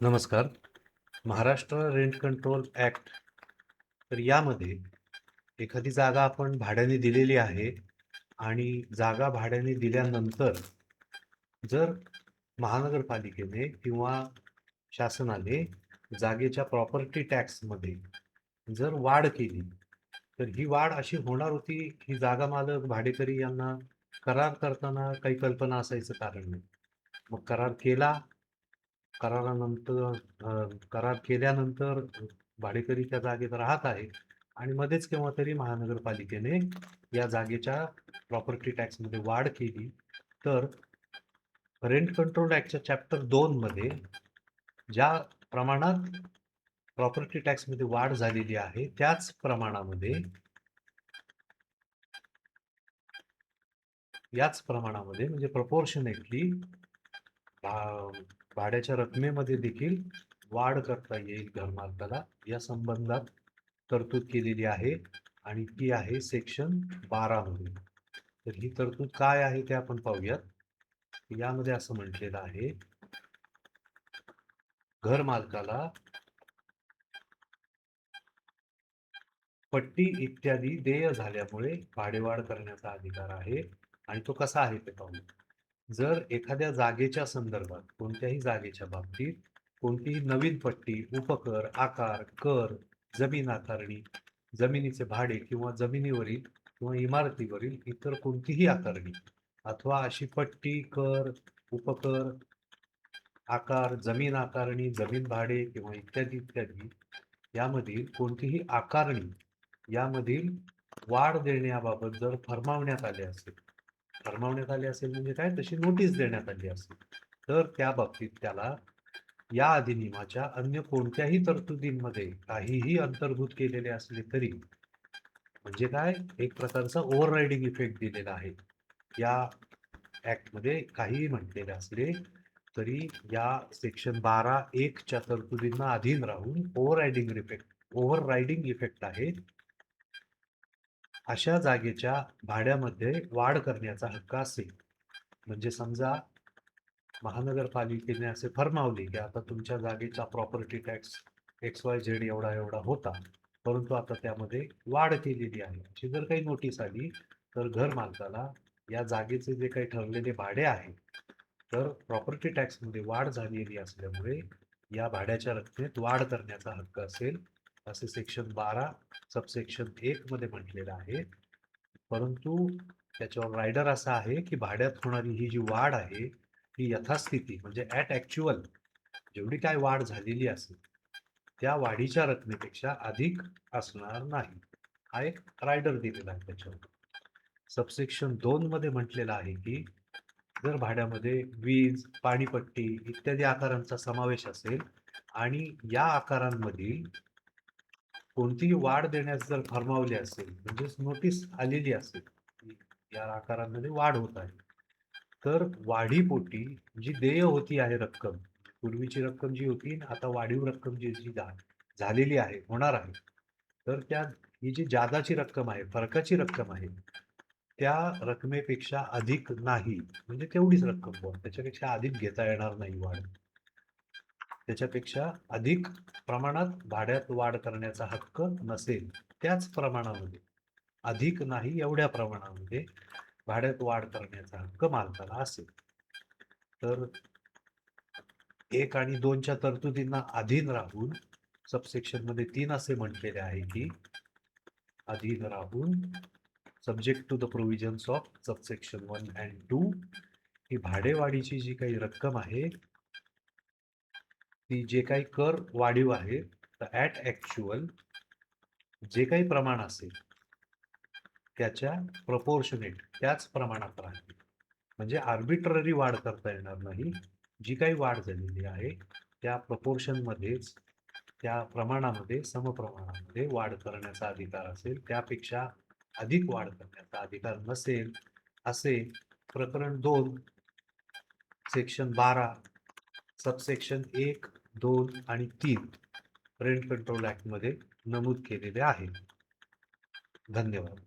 नमस्कार. Maharashtra rent control act, तर यामध्ये एखादी जागा आपण भाड्याने दिलेली आहे आणि जागा भाड्याने दिल्यानंतर जर महानगरपालिकेने किंवा शासनाने जागेच्या प्रॉपर्टी टॅक्समध्ये जर वाढ केली, तर ही वाढ अशी होणार होती की जागा मालक भाडेकरी यांना करार करताना काही कल्पना असायचं कारण नाही. मग करारानंतर करार केल्यानंतर भाडेकरी त्या जागेत राहत आहे आणि मध्येच केव्हा तरी महानगरपालिकेने या जागेच्या प्रॉपर्टी टॅक्समध्ये वाढ केली. तर रेंट कंट्रोल ॲक्टच्या चॅप्टर 2 मध्ये ज्या प्रमाणात प्रॉपर्टी टॅक्समध्ये वाढ झालेली आहे याच प्रमाणामध्ये म्हणजे प्रपोर्शनेटली भाड्याच्या रकमेमध्ये देखील वाढ करता येईल घरमालकाला, या संबंधात तरतूद केलेली आहे आणि ती आहे सेक्शन 12 मध्ये. तर ही तरतूद काय आहे ते आपण पाहूयात. यामध्ये असं म्हटलेलं आहे, घरमालकाला पट्टी इत्यादी देय झाल्यामुळे भाडेवाढ करण्याचा अधिकार आहे आणि तो कसा आहे ते पाहू. जर एखाद्या जागेच्या संदर्भात कोणत्याही जागेच्या बाबतीत कोणतीही नवीन पट्टी, उपकर, आकार, कर, जमीन आकारणी, जमिनीचे भाडे किंवा जमिनीवरील किंवा इमारतीवरील इतर कोणतीही आकारणी अथवा अशी पट्टी, कर, उपकर, आकार, जमीन आकारणी, जमीन भाडे किंवा इत्यादी इत्यादी यामधील कोणतीही आकारणी यामधील वाढ देण्याबाबत जर फरमावण्यात आले असेल म्हणजे काय, तशी नोटीस देण्यात आली असेल, तर त्या बाबतीत त्याला या अधिनियमाच्या अन्य कोणत्याही तरतुदींमध्ये काहीही अंतर्भूत केलेले असले तरी, म्हणजे काय, एक प्रकारचा ओव्हररायडिंग इफेक्ट दिलेला आहे. या ऍक्टमध्ये काहीही म्हटलेले असले तरी या सेक्शन 12(1) च्या तरतुदींना अधीन राहून ओव्हररायडिंग इफेक्ट आहे. अशा जागेच्या भाड्यामध्ये वाढ करण्याचा हक्क असेल. म्हणजे समजा महानगरपालिकेने असे फरमावले की आता तुमच्या जागेचा प्रॉपर्टी टॅक्स XYZ एवढा एवढा होता, परंतु आता त्यामध्ये वाढ केलेली आहे, अशी जर काही नोटीस आली, तर घर मालकाला या जागेचे जे काही ठरलेले भाडे आहे, तर प्रॉपर्टी टॅक्समध्ये वाढ झालेली असल्यामुळे या भाड्याच्या रकमेत वाढ करण्याचा हक्क असेल, असे सेक्शन 12 सबसेक्शन 1 मध्ये म्हटलेलं आहे. परंतु त्याच्यावर रायडर असा आहे की भाड्यात होणारी ही जी वाढ आहे ही यथास्थिती म्हणजे ॲट ॲक्च्युअल जेवढी काय वाढ झालेली असेल त्या वाढीच्या रकमेपेक्षा अधिक असणार नाही. हा एक रायडर दिलेला आहे त्याच्यावर. सबसेक्शन 2 मध्ये म्हटलेलं आहे की जर भाड्यामध्ये वीज, पाणीपट्टी इत्यादी आकारांचा समावेश असेल आणि या आकारांमधील कोणतीही वाढ देण्यास जर फरमावले असेल, म्हणजेच नोटीस आलेली असेल की या आकारांमध्ये वाढ होत आहे, तर वाढीपोटी जी देय होती आहे रक्कम, पूर्वीची रक्कम जी होती आता वाढीव रक्कम जी जी झालेली आहे, होणार आहे, तर त्या ही जी जादाची रक्कम आहे, फरकाची रक्कम आहे, त्या रकमेपेक्षा अधिक नाही, म्हणजे तेवढीच रक्कम बुवा, त्याच्यापेक्षा अधिक घेता येणार नाही वाढ. त्याच्यापेक्षा अधिक प्रमाणात भाड्यात वाढ करण्याचा हक्क नसेल. त्याच प्रमाणामध्ये अधिक नाही एवढ्या प्रमाणामध्ये भाड्यात वाढ करण्याचा हक्क मालकाला असेल. तर 1 आणि 2च्या तरतुदींना अधीन राहून सबसेक्शन मध्ये 3 असे म्हटलेले आहे की अधीन राहून subject to the provisions of subsection 1 and 2 ही भाडेवाढीची जी काही रक्कम आहे ती जे काही कर वाढीव आहे तर ॲट ॲक्च्युअल जे काही प्रमाण असेल त्याच्या प्रपोर्शनेट त्याच प्रमाणात राहते. म्हणजे आर्बिट्ररी वाढ करता येणार नाही. जी काही वाढ झालेली आहे त्या प्रपोर्शनमध्येच, त्या प्रमाणामध्ये, समप्रमाणामध्ये वाढ करण्याचा अधिकार असेल, त्यापेक्षा अधिक वाढ करण्याचा अधिकार नसेल, असे प्रकरण 2 सेक्शन 12 सबसेक्शन 1, 2 आणि 3 रेंट कंट्रोल ॲक्टमध्ये नमूद केलेले आहे. धन्यवाद.